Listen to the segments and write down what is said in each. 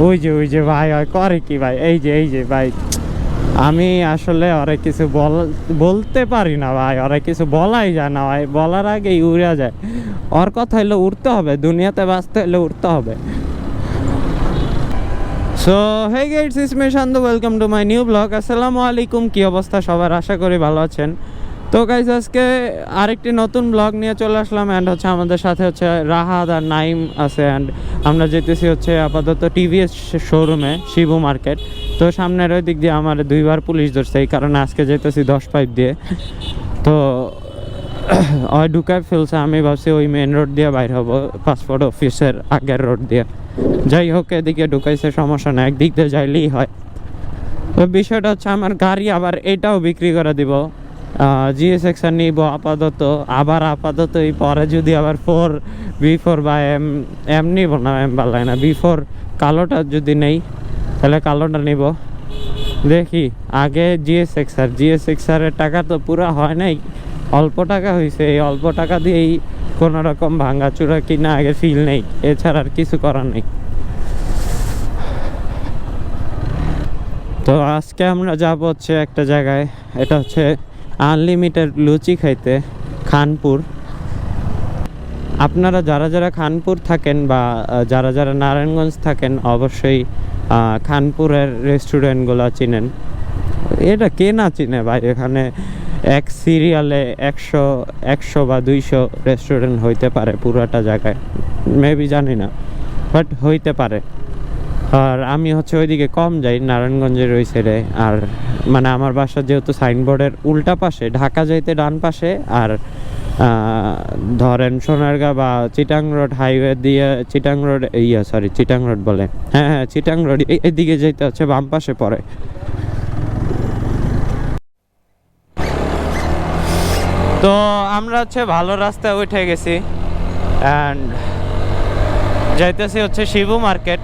ওই যে ভাই করে কি ভাই, এই যে ভাই, আমি আসলে ওরে কিছু বলতে পারি না ভাই, ওরে কিছু বলাই যায় না ভাই, বলার আগেই উড়ে যায়। ওর কথা হইলে উঠতে হবে, দুনিয়াতে বাঁচতে হলে উঠতে হবে। So hey guys, it's me Shanto, welcome to my new blog. আসসালামু আলাইকুম, কি অবস্থা সবার? আশা করি ভালো আছেন। তো গাইস, আজকে আরেকটি নতুন ব্লগ নিয়ে চলে আসলাম। অ্যান্ড হচ্ছে আমাদের সাথে হচ্ছে রাহাত আর নাইম আছে। অ্যান্ড আমরা যেতেছি হচ্ছে আপাতত টিভিএস শোরুমে, শিবু মার্কেট। তো সামনের ওই দিক দিয়ে আমার দুইবার পুলিশ ধরছে, এই কারণে আজকে যেতেছি 10-5 দিয়ে। তো ওই ঢুকায় ফেলছে, আমি ভাবছি ওই মেন রোড দিয়ে বাইর হবো, পাসপোর্ট অফিসের আগের রোড দিয়ে। যাই হোক, এদিকে ঢুকাইছে, সমস্যা না, একদিক দিয়ে যাইলেই হয়। তো বিষয়টা হচ্ছে আমার গাড়ি আবার এটাও বিক্রি করে দিব, GSX আর নিব আপাতত এই পরে যদি আবার B4 বা এম নিব না, এম বালাই না, B4 কালোটা যদি নেই তাহলে কালোটা নিব। দেখি আগে GSX এর টাকা তো পুরো হয় নাই, অল্প টাকা হয়েছে, এই অল্প টাকা দিয়েই কোনো রকম ভাঙাচুরা কিনা আগে ফিল নেই, এছাড়া আর কিছু করার নেই। তো আজকে আমরা যাব হচ্ছে একটা জায়গায়, এটা হচ্ছে আনলিমিটেড লুচি খাইতে, খানপুর। আপনারা যারা যারা খানপুর থাকেন বা যারা যারা নারায়ণগঞ্জ থাকেন, অবশ্যই খানপুরের রেস্টুরেন্টগুলো চিনেন। এটা কে না চিনে ভাই, এখানে এক সিরিয়ালে 100 বা 200 রেস্টুরেন্ট হইতে পারে পুরাটা জায়গায়, মেবি জানি না, বাট হইতে পারে। আর আমি হচ্ছে ওইদিকে কম যাই, নারায়ণগঞ্জের ওই সাইডে। আর মানে আমার বাসা যেহেতু সাইনবোর্ডের উল্টা পাশে, ঢাকা যাইতে ডান পাশে, আর ধরেন সোনারগাঁ বা চিটাং রোড হাইওয়ে দিয়ে চিটাং রোড বলে, হ্যাঁ চিটাং রোড, এদিকে যাইতে হচ্ছে বাম পাশে পড়ে। তো আমরা হচ্ছে ভালো রাস্তায় উঠে গেছি অ্যান্ড যাইতেছি হচ্ছে শিবু মার্কেট।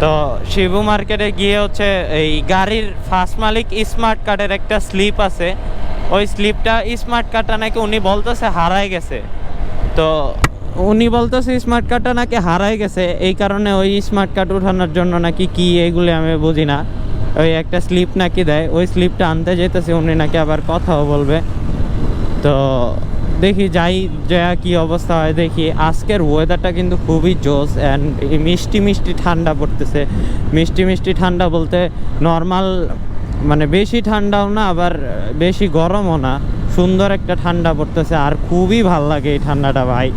তো শিবু মার্কেটে গিয়ে হচ্ছে এই গাড়ির ফার্স্ট মালিক স্মার্ট কার্ডের একটা স্লিপ আছে, ওই স্লিপটা স্মার্ট কার্ডটা নাকি উনি বলতেছে হারাই গেছে। তো উনি বলতেছে স্মার্ট কার্ডটা নাকি হারাই গেছে, এই কারণে ওই স্মার্ট কার্ড উঠানোর জন্য নাকি কি এগুলি আমি বুঝি না, ওই একটা স্লিপ নাকি দেয়, ওই স্লিপটা আনতে যেতেছে উনি, নাকি আবার কথাও বলবে। তো দেখি যাই, যা কি অবস্থা হয় দেখি। আজকের ওয়েদারটা কিন্তু খুবই জোস অ্যান্ড মিষ্টি ঠান্ডা পড়তেছে। মিষ্টি ঠান্ডা বলতে নর্মাল, মানে বেশি ঠান্ডাও না আবার বেশি গরমও না, সুন্দর একটা ঠান্ডা পড়তেছে। আর খুবই ভাল লাগে এই ঠান্ডাটা ভাই,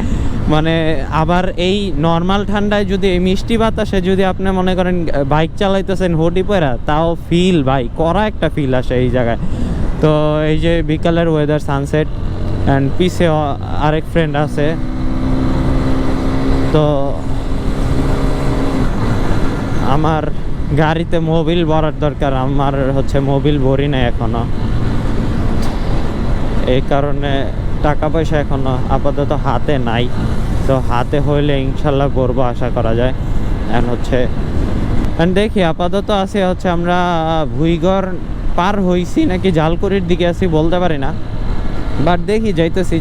মানে আবার এই নর্মাল ঠান্ডায় যদি এই মিষ্টি বাতাসে যদি আপনি মনে করেন বাইক চালাইতেছেন হুডি পরা, তাও ফিল ভাই করা একটা ফিল আসে এই জায়গায়। তো এই যে বিকালের ওয়েদার, সানসেট, অ্যান্ড পিছে আরেক ফ্রেন্ড আছে। তো আমার গাড়িতে মোবিল ভরার দরকার, আমার হচ্ছে মোবিল ভরি না এখনো, এই কারণে টাকা পয়সা এখনো আপাতত হাতে নাই। তো হাতে হইলে ইনশাল্লাহ করবো, আশা করা যায়। দেখি আপাতত আছে হচ্ছে আমরা ভুইগড় পার হইছি নাকি জালকুড়ির দিকে আছি বলতে পারি না, বাট দেখি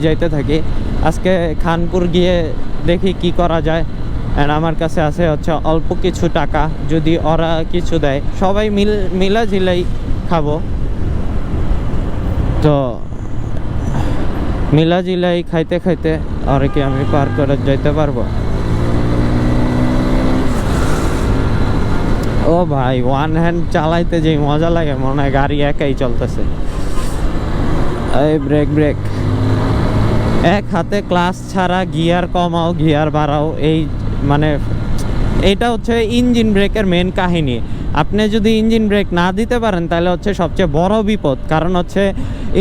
যাইতে থাকি। আজকে খানপুর গিয়ে দেখি কি করা যায়। অ্যান্ড আমার কাছে আছে হচ্ছে অল্প কিছু টাকা, যদি ওরা কিছু দেয় সবাই মিলা ঝিলাই খাবো। তো মিলা জিলাই খাইতে ওরা কি আমি পার করে যাইতে পারবো? ও ভাই, ওয়ান হ্যান্ড চালাইতে যে মজা লাগে, মনে হয় গাড়ি একাই চলতেছে। এই ব্রেক, এক হাতে ক্লাস ছাড়া গিয়ার কমাও গিয়ার বাড়াও, এই মানে এটা হচ্ছে ইঞ্জিন ব্রেকের মেন কাহিনী। আপনি যদি ইঞ্জিন ব্রেক না দিতে পারেন তাহলে হচ্ছে সবচেয়ে বড় বিপদ। কারণ হচ্ছে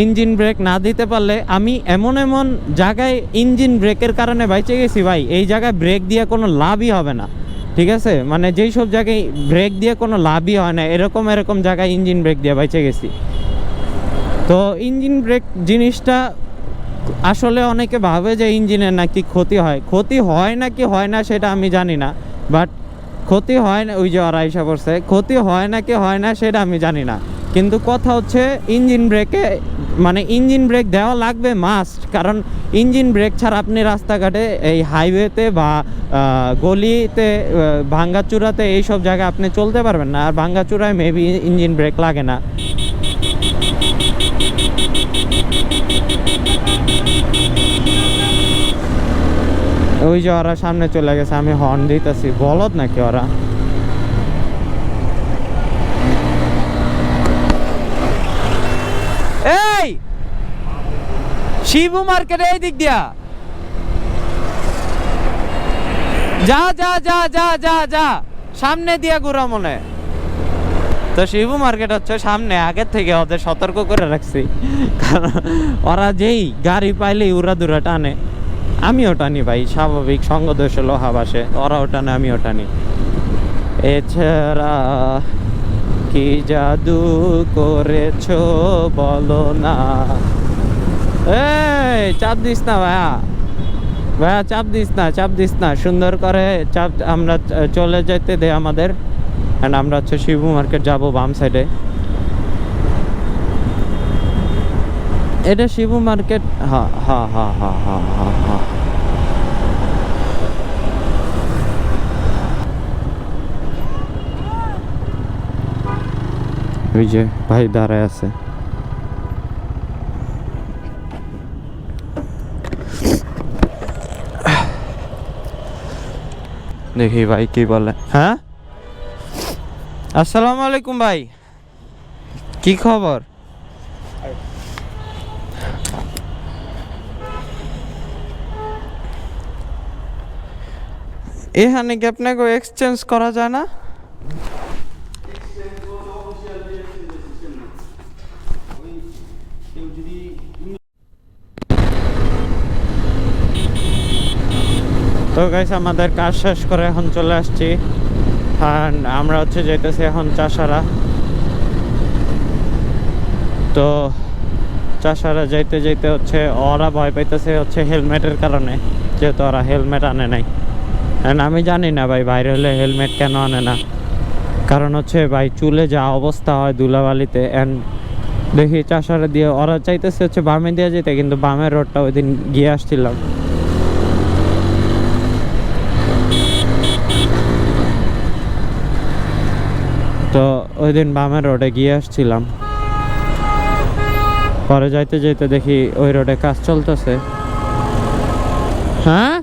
ইঞ্জিন ব্রেক না দিতে পারলে, আমি এমন জায়গায় ইঞ্জিন ব্রেকের কারণে বাইচে গেছি ভাই, এই জায়গায় ব্রেক দিয়ে কোনো লাভই হবে না, ঠিক আছে? মানে যেই সব জায়গায় ব্রেক দিয়ে কোনো লাভই হয় না, এরকম জায়গায় ইঞ্জিন ব্রেক দিয়ে বাইচে গেছি। তো ইঞ্জিন ব্রেক জিনিসটা আসলে অনেকে ভাবে যে ইঞ্জিনের নাকি ক্ষতি হয় নাকি হয় না সেটা আমি জানি না, বাট ক্ষতি হয় না, ওই যে আড়াইশা পড়ছে, ক্ষতি হয় নাকি হয় না সেটা আমি জানি না। কিন্তু কথা হচ্ছে ইঞ্জিন ব্রেকে মানে ইঞ্জিন ব্রেক দেওয়া লাগবে মাস্ট, কারণ ইঞ্জিন ব্রেক ছাড়া আপনি রাস্তাঘাটে এই হাইওয়েতে বা গলিতে ভাঙ্গাচুরাতে এইসব জায়গায় আপনি চলতে পারবেন না। আর ভাঙ্গাচুরায় মেবি ইঞ্জিন ব্রেক লাগে না। ওই যে ওরা সামনে চলে গেছে, আমি হর্ন দিতেছি, বলদ নাকি ওরা। এই শিবু মার্কেট এই দিক দিয়া যা যা যা যা যা যা, সামনে দিয়া ঘুরা মনে। তো শিবু মার্কেট হচ্ছে সামনে, আগের থেকে ওদের সতর্ক করে রাখছি, কারণ ওরা যেই গাড়ি পাইলেই উড়াদুরা টানে। আমিও টানি ভাই, স্বাভাবিক, সঙ্গদোষে লোহা বাসে, ওরাও টানে আমিও টানি। এছাড়া কি জাদু করেছো বলো না। এই চাপ দিস না ভাইয়া, ভাইয়া চাপ দিস না, চাপ দিস না, সুন্দর করে চাপ। আমরা চলে যেতে দে আমাদের। অ্যান্ড আমরা হচ্ছে শিবু মার্কেট যাবো বাম সাইডে। এটা শিবু মার্কেট, হ্যাঁ হ্যাঁ হ্যাঁ হ্যাঁ হ্যাঁ হ্যাঁ হ্যাঁ। ওই যে ভাই দাঁড়ায় আছে। দেখি ভাই কি বলে। হ্যাঁ, আসসালামু আলাইকুম ভাই, কি খবর? এখানে কি আপনাকে এক্সচেঞ্জ করা যায় না? তো গাইস আমাদের কাজ শেষ করে এখন চলে আসছি, আর আমরা হচ্ছে যেতেছি এখন চাষারা। তো চাষারা যাইতে যাইতে হচ্ছে ওরা ভয় পাইতেছে হচ্ছে হেলমেটের কারণে, যেহেতু ওরা হেলমেট আনে নাই। আমি জানি না ভাই বাইরে হলে হেলমেট কেন আনে না, কারণ হচ্ছে ভাই চুলে যা অবস্থা হয় ধুলাবালিতে। অ্যান্ড দেখি চাষারা দিয়ে ওরা চাইতেছে হচ্ছে বামে দিয়ে যেতে, কিন্তু বামের রোডটা ওই দিন গিয়ে আসছিলাম, তো ওই দিন বামের রোডে গিয়ে আসছিলাম, পরে যাইতে যাইতে দেখি ওই রোডে কাজ চলতেছে। হ্যাঁ,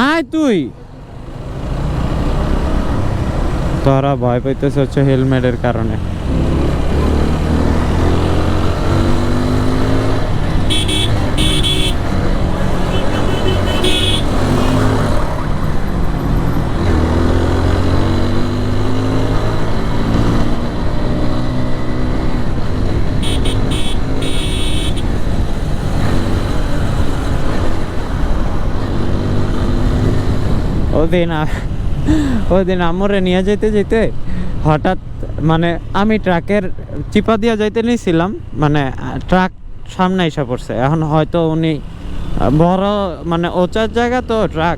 আয় তুই। তোরা ভয় পাইতেছে হচ্ছে হেলমেটের কারণে। ওই দিন আমরে নিয়ে যেতে যেতে হঠাৎ মানে আমি ট্রাকের চিপা দিয়ে যাইতে নিয়েছিলাম, মানে ট্রাক সামনে এসে পড়ছে। এখন হয়তো উনি বড় মানে ওচার জায়গা তো ট্রাক,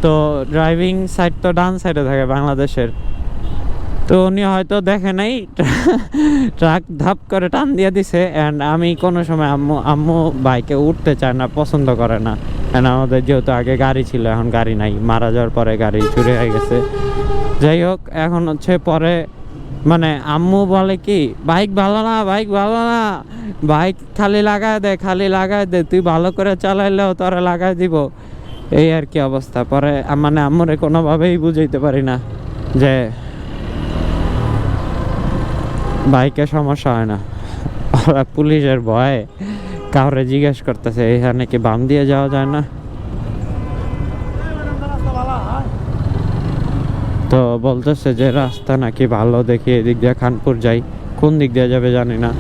তো ড্রাইভিং সাইড তো ডান সাইডে থাকে বাংলাদেশের, তো উনি হয়তো দেখে নাই, ট্রাক ধাপ করে টান দিয়ে দিছে। অ্যান্ড আমি কোনো সময় আম্মু বাইকে উঠতে চায় না, পছন্দ করে না। অ্যান্ড আমাদের যেহেতু আগে গাড়ি ছিল, এখন গাড়ি নাই, মারা যাওয়ার পরে গাড়ি চুরি হয়ে গেছে। যাই হোক, এখন হচ্ছে পরে মানে আম্মু বলে কি, বাইক ভালো না, বাইক ভালো না, বাইক খালি লাগায় দে, খালি লাগায় দে, তুই ভালো করে চালাইলেও তোরা লাগাই দিব, এই আর কি অবস্থা। পরে মানে আম্মুরে কোনোভাবেই বুঝাইতে পারি না যে বাইকে সমস্যা হয় না। ওরা পুলিশের ভয়ে কাউরে জিজ্ঞেস করতেছে এখানে কি বাম দিয়ে যাওয়া যায় না। তো বলতেছে যে রাস্তা নাকি ভালো, দেখি এদিক দিয়ে খানপুর যাই, কোন দিক দিয়ে যাবে জানি না।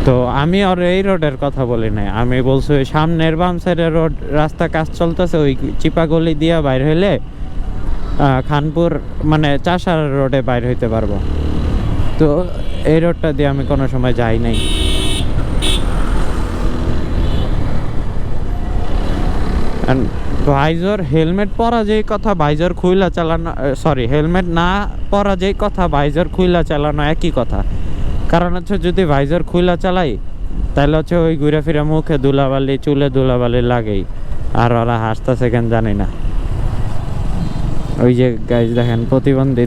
তো আমি আর এই রোডের কথা বলি নাই, আমি বলছি ওই সামনের বাম সাইডের রোড রাস্তা কাজ চলতেছে, ওই চিপা গলি দিয়ে বাইর হইলে খানপুর মানে চাষার রোডে বাইর হইতে পারবো। তো এই রোডটা দিয়ে আমি কোনো সময় যাই নাই। ভাইজর হেলমেট পরা যেই কথা ভাইজর খুইলা চালানো, সরি হেলমেট না পরা যেই কথা ভাইজর খুইলা চালানো একই কথা। কারণ হচ্ছে যদি ভাইজর খুইলা চালাই তাহলে হচ্ছে ওই ঘুরে ফিরে মুখে ধুলাবালি চুলে ধুলাবালি লাগেই, আর ওরা হাসতেছে কেন জানি না। ওই যে গাইজ দেখেন প্রতিবন্ধী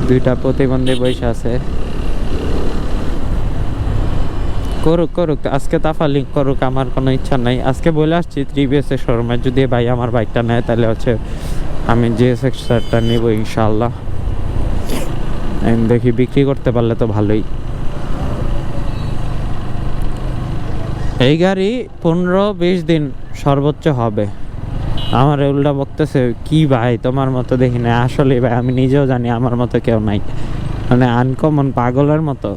দুইটা প্রতিবন্ধী বসে আছে। করুক করুক, আজকে তাফালিং করুক, আমার কোনো ইচ্ছা নাই। আজকে বলে আসছি টিভিএস এর শোরুমে যদি ভাই আমার বাইকটা নেয় তাহলে হচ্ছে আমি জিএসএক্সটা নিব ইনশাআল্লাহ। আমি দেখি বিক্রি করতে পারলে তো ভালোই। এই গাড়ি 15-20 দিন সর্বোচ্চ হবে। আমার উল্টা বকতেছে কি ভাই তোমার মতো দেখি না। আসলে ভাই আমি নিজেও জানি আমার মতো কেউ নাই, মানে আনকমন পাগলের মতো।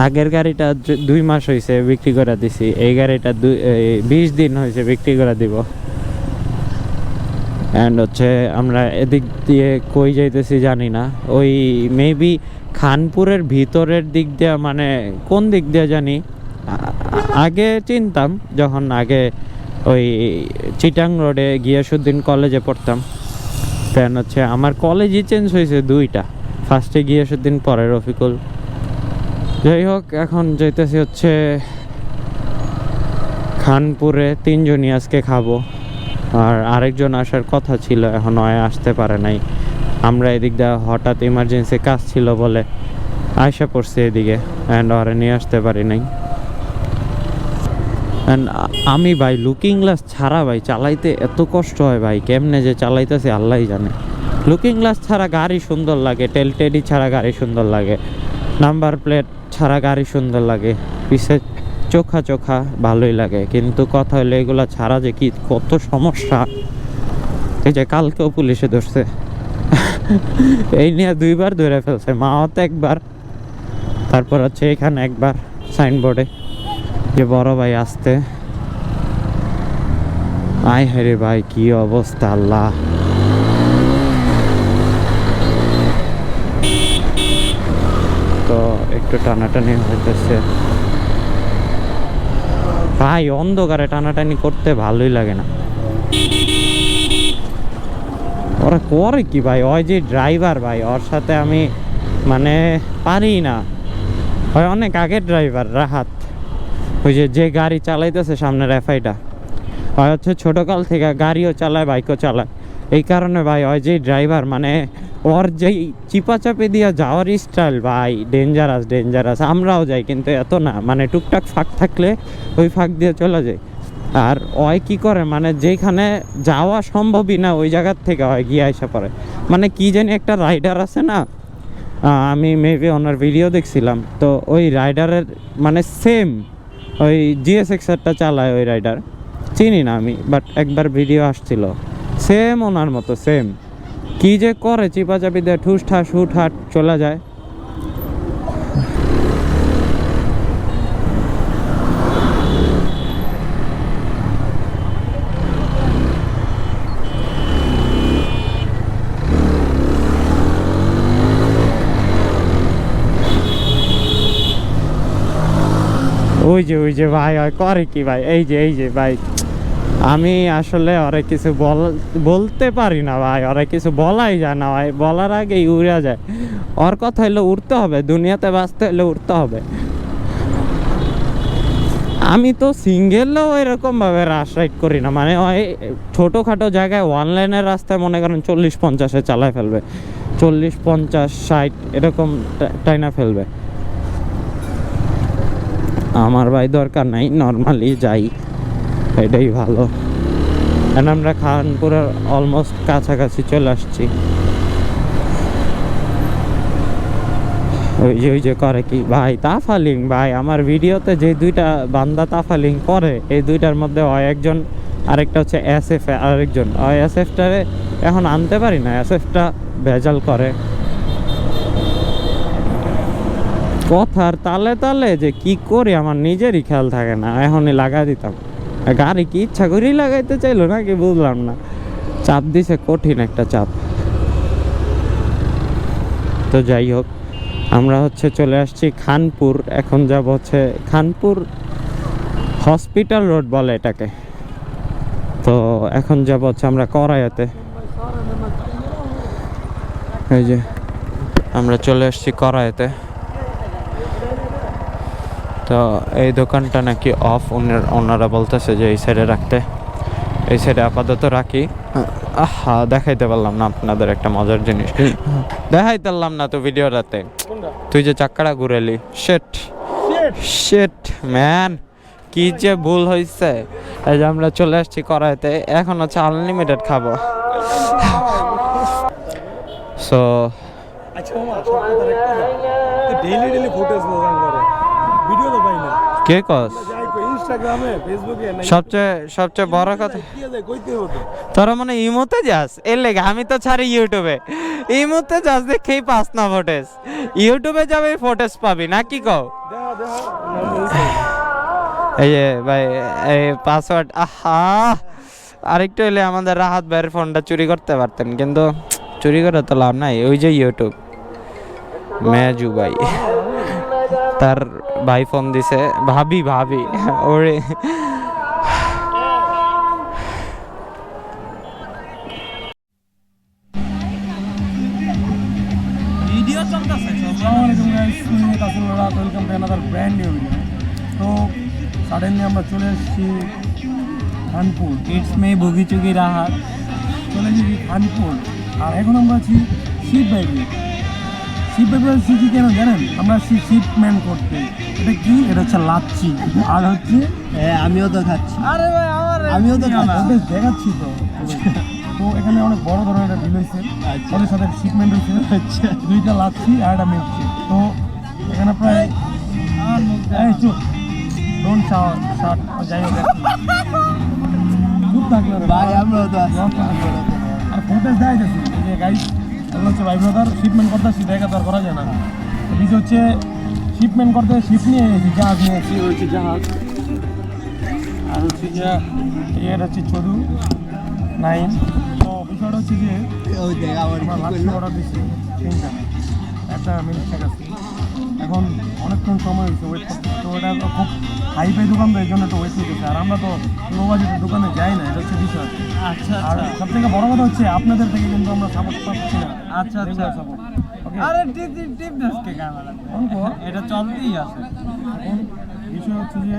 আগের গাড়িটা 2 মাস হয়েছে বিক্রি করে দিছি, এই গাড়িটা 20 দিন হয়েছে বিক্রি করে দিব। অ্যান্ড হচ্ছে আমরা এদিক দিয়ে কই যাইতেছি জানি না, ওই মেবি খানপুরের ভিতরের দিক দিয়ে, মানে কোন দিক দিয়ে জানি। আগে চিনতাম যখন আগে ওই চিটাং রোডে গিয়াসুদ্দিন কলেজে পড়তাম, দেন হচ্ছে আমার কলেজই চেঞ্জ হয়েছে 2টা, ফার্স্টে গিয়াসুদ্দিন পরে রফিকুল। যাই হোক এখন যাইতেছি হচ্ছে খানপুরে, 3 জনই আজকে খাবো। আর আরেকজন আসার কথা ছিল, এখন আসতে পারে নাই। আমরা এদিক দিয়ে হঠাৎ ইমার্জেন্সি কাজ ছিল বলে আয়সা পড়ছে এদিকে, অ্যান্ড ওরা নিয়ে আসতে পারি নাই। অ্যান্ড আমি ভাই লুকিং গ্লাস ছাড়া ভাই চালাইতে এত কষ্ট হয় ভাই, কেমনে যে চালাইতেছে আল্লাহই জানে। লুকিং গ্লাস ছাড়া গাড়ি সুন্দর লাগে, টেলটেডি ছাড়া গাড়ি সুন্দর লাগে, নাম্বার প্লেট ছাড়া গাড়ি সুন্দর লাগে, পিছে চোখা চোখা ভালোই লাগে। কিন্তু কথা হলো এগুলা ছাড়া যে কি কত সমস্যা। এই যে কালকেও পুলিশে ধরছে এই নিয়ে 2বার ধরে ফেলছে, মাওয়াতে একবার, তারপর হচ্ছে এখানে একবার সাইনবোর্ডে যে বড় ভাই আসতে। আয় হায় রে ভাই কি অবস্থা আল্লাহ। তো একটু টানাটানি হইতেছে ভাই, অন্ধকারে টানাটানি করতে ভালোই লাগে না। ওরা করে কি ভাই, ওই যে ড্রাইভার ভাই, ওর সাথে আমি মানে পারি না। ওই অনেক আগের ড্রাইভার রাহাত, ওই যে গাড়ি চালাইতেছে সামনের এফআইটা, ওই হচ্ছে ছোটকাল থেকে গাড়িও চালায় বাইকও চালায়। এই কারণে ভাই ওই যে ড্রাইভার, মানে ওর যেই চিপাচাপি দিয়ে যাওয়ার স্টাইল ভাই ডেঞ্জারাস ডেঞ্জারাস। আমরাও যাই কিন্তু এত না, মানে টুকটাক ফাঁক থাকলে ওই ফাঁক দিয়ে চলে যায়। আর ওই কি করে, মানে যেখানে যাওয়া সম্ভবই না ওই জায়গার থেকে হয় গিয়ে আসা পড়ে। মানে কি জানি একটা রাইডার আছে না, আমি মেবি ওনার ভিডিও দেখছিলাম, তো ওই রাইডারের মানে সেম ওই জিএসএক্সআরটা চালায় ওই রাইডার, চিনি না আমি, বাট একবার ভিডিও আসছিল সেম ওনার মতো সেম। কি যে করে চিপাচাপি দিয়ে ঠুস ঠাস হুট হাট চলে যায়। ওই যে ভাই ওই করে কি ভাই, এই যে ভাই আমি আসলে ওরা কিছু বলতে পারি না ভাই, ওরা কিছু বলাই যায় না ভাই, বলার আগেই উড়ে যায়। ওর কথা হইলে উঠতে হবে, দুনিয়াতে বাঁচতে হলে উঠতে হবে। আমি তো সিঙ্গেলও এরকম ভাবে রাশ রাইড করি না, মানে ওই ছোটোখাটো জায়গায় 1 লাইনের রাস্তায় মনে করেন 40-50-এ চালায় ফেলবে, 40-50-60 এরকম টাইনা ফেলবে। আমার ভাই দরকার নাই, নর্মালি যাই, এটাই ভালো। এখন আমরা খানপুরের অলমোস্ট কাছাকাছি চলে আসছি। ওই যে করে কি ভাই তাফালিং ভাই, আমার ভিডিওতে যে 2টা বান্দা তাফালিং করে এই 2টার মধ্যে হয় একজন, আরেকটা হচ্ছে এসএফ আরেকজন। ওই এসএফটারে এখন আনতে পারি না, এসএফটা ভেজাল করে কথার তালে তালে, যে কি করি আমার নিজেরই খেয়াল থাকে না। এখনই লাগাই দিতাম গাড়ি, কি ইচ্ছা করেই লাগাইতে চাইলো নাকি বুঝলাম না, চাপ দিছে কঠিন একটা চাপ। তো যাই হোক আমরা হচ্ছে চলে আসছি খানপুর, এখন যাব হচ্ছে খানপুর হসপিটাল রোড বলে এটাকে, তো এখন যাব হচ্ছে আমরা করাইতে। এই যে আমরা চলে এসেছি করাইতে। তো এই দোকানটা নাকি অফ, ওনারা বলতেছে যে এই সাইডে রাখতে, এই সাইডে আপাতত রাখি। আহা, দেখাইতে পারলাম না আপনাদের একটা মজার জিনিস, দেখাইতে পারলাম না তো ভিডিওটাতে। তুই যে চাক্কাটা ঘুরেলি, শেট শেট ম্যান, কি যে ভুল হয়েছে। এই যে আমরা চলে আসছি করাইতে, এখন হচ্ছে আনলিমিটেড খাবো। সো কে কস সবচেয়ে বড় কথা, তোরা মানে ইমোতে যাস এর লেগে, আমি তো ছাড়ি ইউটিউবে। ইমোতে যাস দেখেই পাস না ফুটেজ, ইউটিউবে যাবে ফুটেজ পাবি না, কি কও? এই যে ভাই এই পাসওয়ার্ড, আহা আরেকটু হলে আমাদের রাহাত ভাইয়ের ফোনটা চুরি করতে পারতেন, কিন্তু চুরি করে তো লাভ নাই। ওই যে ইউটিউব মেজু ভাই, তার ভাই ফোন দিছে, ভাবি ওরে ভিডিও চলতেছে। আসসালামু আলাইকুম guys, welcome to another brand new video. তো সাডেনলি আমরা চলে এসেছি খানপুর, ইটস মে বগিচুগি রাহাত, চলে এসেছি খানপুর। আর এখন আমরা আছি শিপ বাইকে। শিপ বাইকে শিখি কেন জানেন? আমরা শিপম্যান করতে। এটা কি? এটা হচ্ছে লাচ্ছি, আর হচ্ছে আমিও তো খাচ্ছি। আরে ভাই আমিও তো খাচ্ছি, দেখাচ্ছি তো। তো এখানে অনেক বড় ধরনের একটা ডিল হয়েছে, ওদের সাথে শিপমেন্ট হয়েছে। আচ্ছা, দুইটা লাচ্ছি আর একটা মিষ্টি। তো এখানে প্রায় চুপ ডোন্ট শার্ট, যাই হোক চুপ থাকলে ভাই আমরাও তো আছি। আর ফুটেজ দেয় গেছি যে গাইস, এগুলো হচ্ছে ভাই ব্রাদার শিপমেন্ট করতে আসছি, দেখা তো আর করা যায় না। বিষয় হচ্ছে শিপমেন্ট করতে শিপ নিয়ে এসেছি, জাহাজ নিয়ে এসেছি, হচ্ছে জাহাজ। আর হচ্ছে যে এটা হচ্ছে চদু 9। তো বিষয়টা হচ্ছে যে আমরা লাচ্ছি অর্ডার দিচ্ছি 3টা, একটা মিল্কশেক আছে। এখন অনেকক্ষণ সময় হয়েছে ওয়েট করতে, তো এটা খুব হাই ফাই দোকান, তো এই জন্য একটু ওয়েট করতেছে। আর আমরা তো লো বাজেটের দোকানে যাই না, এটা হচ্ছে বিষয়। আচ্ছা, আর সব থেকে বড় কথা হচ্ছে আপনাদের থেকে কিন্তু আমরা সাপোর্ট পাচ্ছি না। আচ্ছা সাপোর্ট, আরে টিপ দেশকে ক্যামেরা এটা চলতেই আছে। এখন বিষয় হচ্ছে যে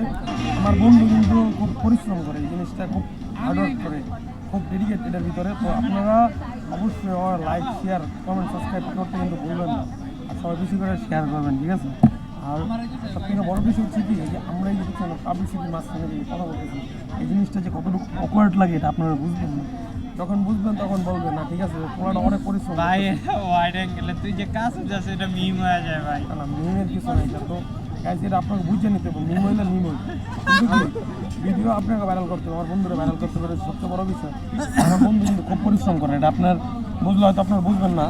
আমার বন্ধু কিন্তু খুব পরিশ্রম করে, এই জিনিসটা খুব হার্ডওয়ার্ক করে, খুব ডেডিকেটেডের ভিতরে। তো আপনারা অবশ্যই আমার লাইক, শেয়ার, কমেন্ট, সাবস্ক্রাইব করতে কিন্তু ভুলবেন না। আর সবাই বেশি করে শেয়ার করবেন, ঠিক আছে? আর সব থেকে বড় বিষয় হচ্ছে কি, যে আমরা এই যে পাবলিসিটির মাঝখানে যে কথা বলতেছি, এই জিনিসটা যে কতটুকু অকওয়ার্ড লাগে এটা আপনারা বুঝবেন না। যখন বুঝবেন তখন বলবেন না, ঠিক আছে? পুরোটা অনেক পরিশ্রম ভাই, ওয়াইড অ্যাঙ্গেলে তুই যে কাজ যাচ্ছে এটা মিম হয়ে যায় ভাই। না, মিমের কিছু নেই। তো গাইস, এটা আপনাকে বুঝে নিতে হবে, মিম হইলে মিম হই, কিন্তু ভিডিও আপনাকে ভাইরাল করতে হবে, আমার বন্ধুরা ভাইরাল করতে পারে, সবচেয়ে বড় বিষয়। আমার বন্ধু কিন্তু খুব পরিশ্রম করে, এটা আপনার বুঝলে হয়তো আপনার বুঝবেন না।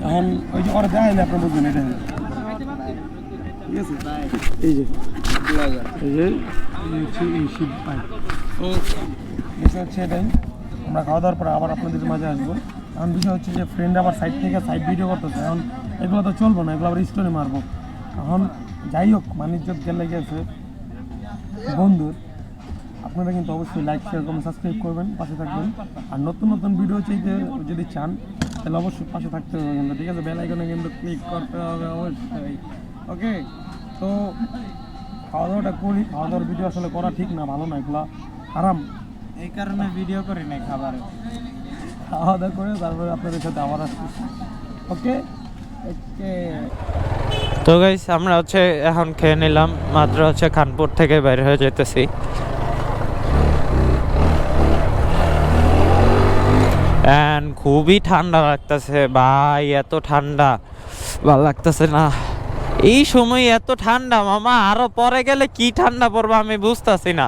এখন ওই যে ওরা দেখাইলে আপনার বুঝবেন, এটা ঠিক আছে? এই যে এই শিপ পাই, তো বিষয় হচ্ছে এটাই। আমরা খাওয়া দাওয়ার পরে আবার আপনাদের মাঝে আসবো। এখন বিষয় হচ্ছে যে ফ্রেন্ড আবার সাইড থেকে সাইড ভিডিও করতেছে, এখন এগুলো তো চলবো না, এগুলো আবার স্টোরি মারবো। এখন যাই হোক, বাণিজ্য গেলে গেছে বন্ধুর, আপনারা কিন্তু অবশ্যই লাইক, শেয়ার, কমেন্ট, সাবস্ক্রাইব করবেন, পাশে থাকবেন। আর নতুন নতুন ভিডিও চাইতে যদি চান তাহলে অবশ্যই পাশে থাকতে হবে কিন্তু, ঠিক আছে? বেল আইকনে কিন্তু ক্লিক করতে হবে অবশ্যই, ওকে? তো খাওয়া দাওয়াটা করি, খাওয়া দাওয়ার ভিডিও আসলে করা ঠিক না, ভালো না, এগুলো হারাম, এই কারণে ভিডিও করি না। খাবারে খাওয়া দাওয়া করে তারপরে আপনাদের সাথে আবার আসছি, ওকে? তো গাইস, আমরা হচ্ছে এখন খেয়ে নিলাম, মাত্র হচ্ছে খানপুর থেকে বের হয়ে যেতেছি। খুবই ঠান্ডা লাগতেছে ভাই, এত ঠান্ডা ভালো লাগতেছে না এই সময়, এত ঠান্ডা মামা। আরো পরে গেলে কি ঠান্ডা পড়বে আমি বুঝতেছি না।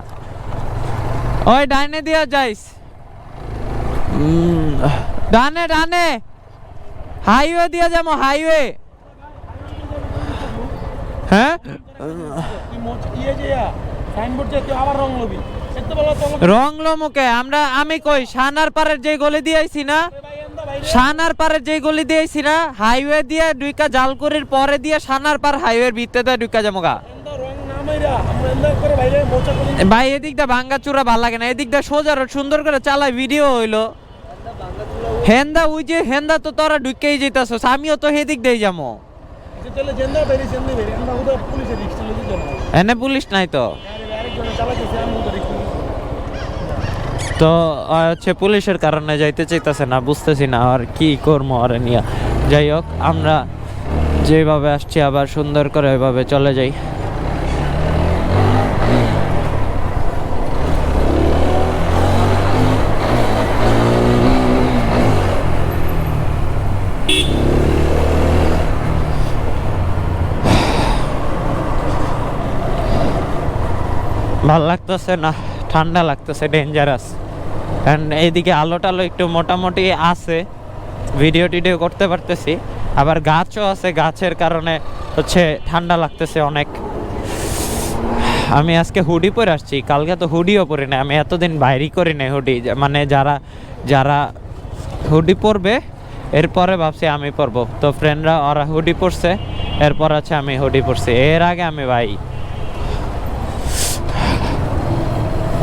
ওই ডাইনে দিয়া যাইস, ডানে ডানে হাইওয়ে দিয়া যাবো, হাইওয়ে। হ্যাঁ, রং লমুকে আমি কই সানার পারের যে গলি দিয়েছি না, সানার পারের যে গলি দিয়েছি না, হাইওয়ে দিয়ে দুইকা জালকুড়ির পরে দিয়ে সানার পার হাইওয়ের ভিতরে দিয়ে দুইকা যাবো গা। ভাই এদিকটা ভাঙ্গা চূড়া ভাল লাগে না, এদিকটা সোজা রোড সুন্দর করে চালাই ভিডিও হইলো। হেন্দা ওই যে হেন্দা তো তোরা ঢুকেই যেতেছস, আমিও তো হেদিক দিয়ে যাবো। এনে পুলিশ নাই তো, তো হচ্ছে পুলিশের কারণে যাইতে চাইতেছে না, বুঝতেছি না আর কি করবো আর নিয়ে। যাই হোক, আমরা যেভাবে আসছি আবার সুন্দর করে ওইভাবে চলে যাই। ভাল লাগতেছে না, ঠান্ডা লাগতেছে, ডেঞ্জারাস। কারণ এইদিকে আলো টালো একটু মোটামুটি আছে, ভিডিও টিডিও করতে পারতেছি, আবার গাছও আছে, গাছের কারণে হচ্ছে ঠান্ডা লাগতেছে অনেক। আমি আজকে হুডি পরে আসছি, কালকে তো হুডিও পরি না, আমি এতদিন বাইরেই করি না হুডি, মানে যারা যারা হুডি পরবে এরপরে ভাবছি আমি পরবো, তো ফ্রেন্ডরা ওরা হুডি পরছে, এরপর আছে আমি হুডি পরছি, এর আগে আমি ভাই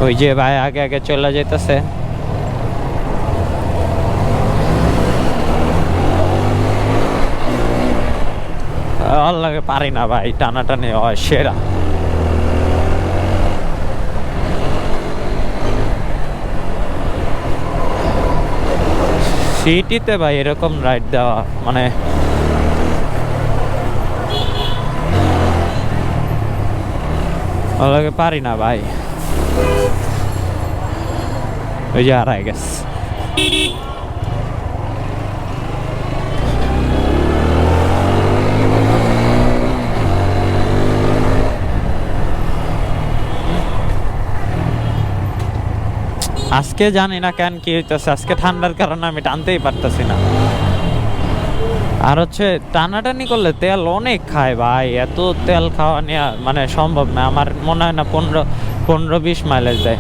ওই যে ভাই আগে আগে চলে যেতেছে। লাগে পারি না ভাই, টানাটানি হয় সেরা। সিটিতে ভাই এরকম রাইড দেওয়া মানে লাগে পারি না ভাই। ওই যে হারাই গেছে। আজকে জানি না কেন কি হইতেছে, আজকে ঠান্ডার কারণে আমি টানতেই পারতেছি না। আর হচ্ছে টানাটানি করলে তেল অনেক খায় ভাই, এত তেল খাওয়া নেওয়া মানে সম্ভব না, আমার মনে হয় না 15-20 মাইলেজ দেয়,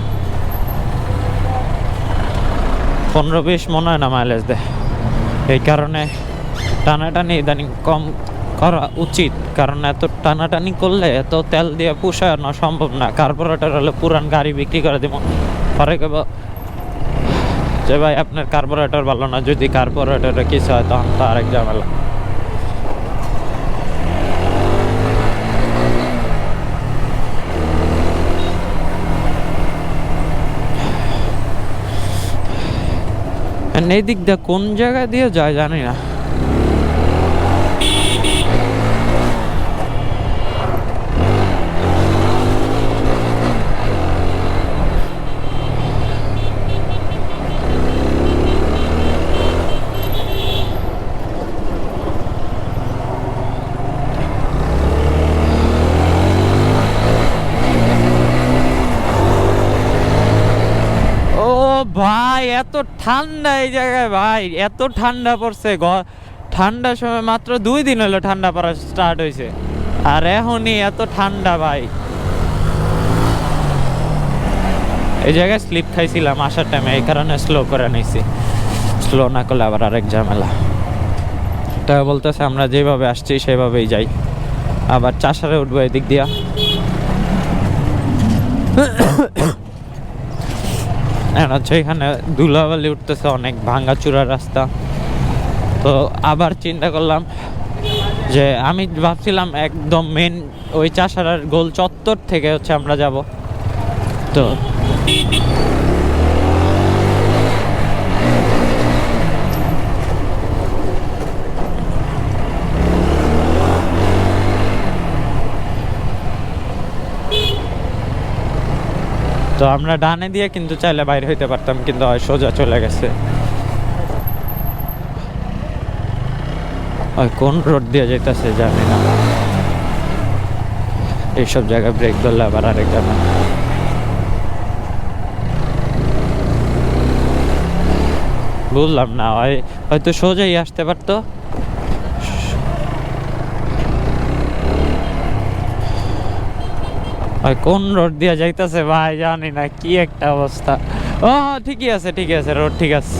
15-20 মনে হয় না মাইলেজ দেয়। এই কারণে টানাটানি ইদানিং কম করা উচিত, কারণ এত টানাটানি করলে এত তেল দিয়ে পুষানো সম্ভব না। কার্বোরেটর হলে পুরান গাড়ি বিক্রি করে দিব, পরে কেব যে ভাই আপনার কার্বোরেটর ভালো না, যদি কার্বোরেটরে কিছু হয় তখন তো আরেক ঝামেলা। এই দিক দিয়ে কোন জায়গা দিয়ে যায় জানি না। ভাই এত ঠান্ডা এই জায়গায় ভাই, এত ঠান্ডা পড়ছে, ঠান্ডার সময় মাত্র 2 দিন হলো ঠান্ডা পড়া স্টার্ট হয়েছে, আর এখনই এত ঠান্ডা ভাই। এই জায়গায় স্লিপ খাইছিলাম আসার টাইমে, এই কারণে স্লো করে নিয়েছি, স্লো না করলে আবার আরেক ঝামেলা। তা বলতেছে আমরা যেভাবে আসছি সেভাবেই যাই, আবার চাষারে উঠবো এদিক দিয়া। হচ্ছে এখানে ধুলাবালি উঠতেছে অনেক, ভাঙ্গাচুরা রাস্তা। তো আবার চিন্তা করলাম যে আমি ভাবছিলাম একদম মেন ওই চাষারার গোল চত্বর থেকে হচ্ছে আমরা যাব, তো তো আমরা ডানে দিয়ে কিন্তু চাইলে বাইরে হইতে পারতাম, কিন্তু সোজা চলে গেছে। কোন রোড দিয়ে যেতেছে জানি না, এইসব জায়গায় ব্রেক ধরলে আবার আরেক জানা। বুঝলাম না, হয়তো সোজাই আসতে পারতো। কোন রোড দিয়ে যাইতেছে ভাই জানি না, কি একটা অবস্থা। ও ঠিকই আছে, ঠিক আছে, রোড ঠিক আছে।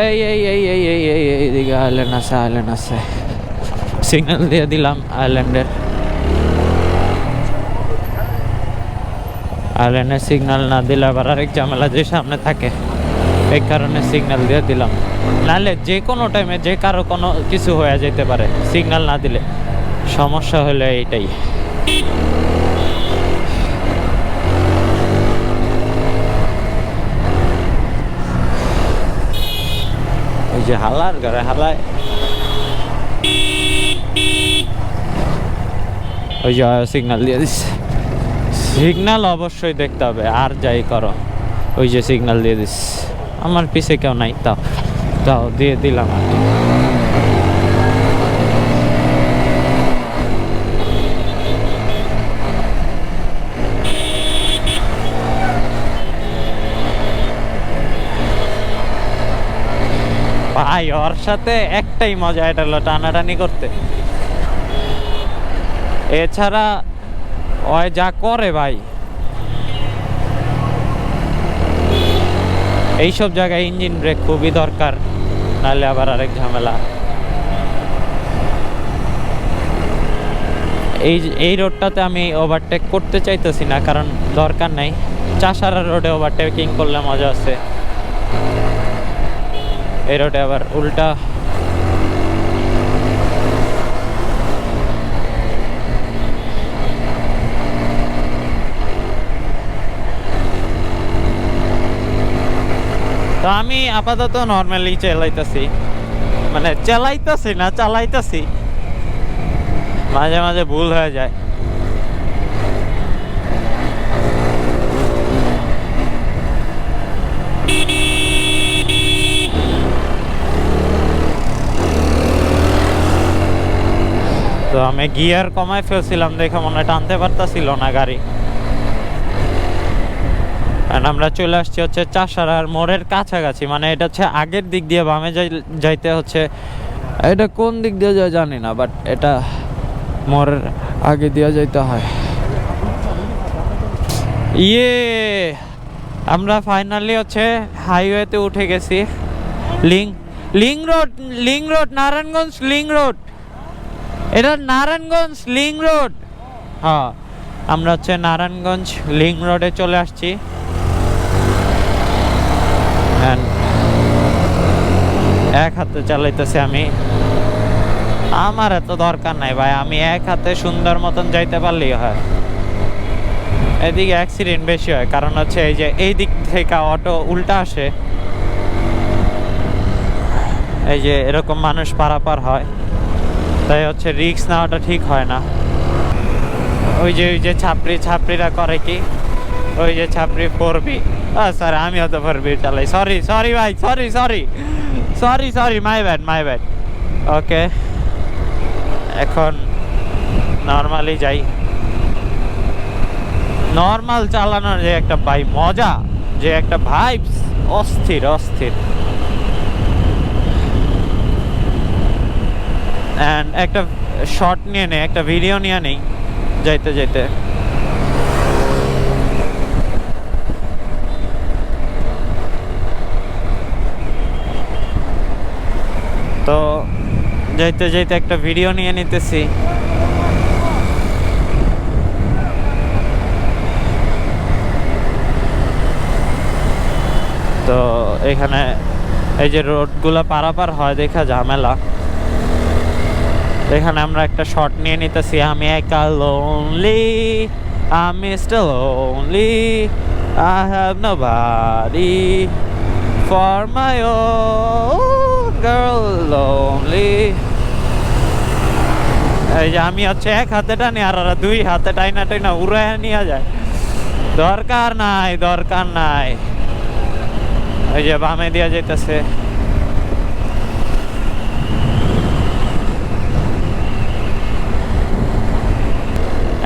এইদিকে আইল্যান্ড আছে সিগন্যাল দিয়ে দিলাম আইল্যান্ডের সিগন্যাল না দিলে আবার আরেক ঝামেলা যে সামনে থাকে এই কারণে সিগন্যাল দিয়ে দিলাম নাহলে যে কোনো টাইমে যে কারো কোনো কিছু হয়ে যেতে পারে সিগন্যাল না দিলে সমস্যা হলে এইটাই ওই যে হালার ঘরে হালায় ওই যে সিগন্যাল দিয়ে দিচ্ছে সিগন্যাল অবশ্যই দেখতে হবে আর যাই করো ওই যে সিগন্যাল দিয়ে দিস আমার পিছে কেউ নাই তাও দিয়ে দিলাম আর কি ভাই ওর সাথে একটাই মজা এটা হলো টানাটানি করতে এছাড়া ওই যা করে ভাই এইসব জায়গায় ইঞ্জিন ব্রেক খুবই দরকার নাহলে আবার আরেক ঝামেলা এই রোডটাতে আমি ওভারটেক করতে চাইতেছি না কারণ দরকার নাই চাষারা রোডে ওভারটেকিং করলে মজা আছে এই রোডে আবার উল্টা তো আমি আপাতত নর্মালি চালাইতেছি মানে চালাইতেছি মাঝে মাঝে ভুল হয়ে যায় তো আমি গিয়ার কমায় ফেলছিলাম দেখে মনে হয় টানতে পারতাছিল না গাড়ি আমরা চলে আসছি হচ্ছে চাষারার মোড়ের কাছাকাছি মানে এটা হচ্ছে আগের দিক দিয়ে বামে যাইতে হচ্ছে এটা কোন দিক দিয়ে যায় জানি না বাট এটা মোড়ের আগে দিয়ে যাইতে হয় আমরা ফাইনালি হচ্ছে হাইওয়েতে উঠে গেছি link road Narayanganj link road এটা নারায়ণগঞ্জ লিং রোড হ্যাঁ আমরা হচ্ছে নারায়ণগঞ্জ লিং রোডে চলে আসছি এক হাতে চালাইতেছি আমি আমার এত দরকার নাই ভাই আমি এক হাতে সুন্দর মতন যাইতে পারলেই হয় এদিকে অ্যাক্সিডেন্ট বেশি হয় কারণ হচ্ছে এই যে এই দিক থেকে অটো উল্টা আসে এই যে এরকম মানুষ পারাপার হয় তাই হচ্ছে রিস্ক নেওয়াটা ঠিক হয় না ওই যে ছাপড়িরা করে কি ওই যে ছাপড়ি পড়বি স্যার আমিও তো পড়বি চালাই সরি ভাই সরি মাই ব্যাড ওকে এখন নর্মালি যাই নর্মাল চালানোর যে একটা ভাই মজা যে একটা ভাইবস অস্থির এন্ড একটা শট নিয়ে নেই একটা ভিডিও নিয়ে নেই যাইতে তো যাইতে একটা ভিডিও নিয়ে নিতেছি তো এখানে এই যে রোডগুলো পারাপার হয় দেখা ঝামেলা এখানে আমরা একটা শট নিয়ে নিতেছি আমি একা লোনলি আমি still lonely I have nobody for my own girl lonely এই যে আমি হচ্ছে এক হাতে টানি আর ওরা দুই হাতে টাইনা উড়ায় নিয়ে যায় দরকার নাই এই যে বামে দিয়া যাইতেছে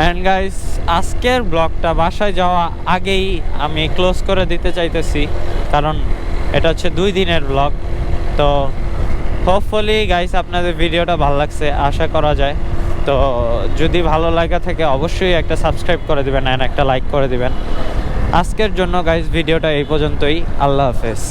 এন্ড গাইস আজকের ব্লগটা বাসায় যাওয়া আগেই আমি ক্লোজ করে দিতে চাইতেছি কারণ এটা হচ্ছে 2 দিনের ব্লগ তো হোপফুলি গাইস আপনাদের ভিডিওটা ভালো লাগছে আশা করা যায় তো যদি ভালো লাগা থাকে অবশ্যই একটা সাবস্ক্রাইব করে দিবেন এন্ড একটা লাইক করে দিবেন আজকের জন্য গাইস ভিডিওটা এই পর্যন্তই আল্লাহ হাফেজ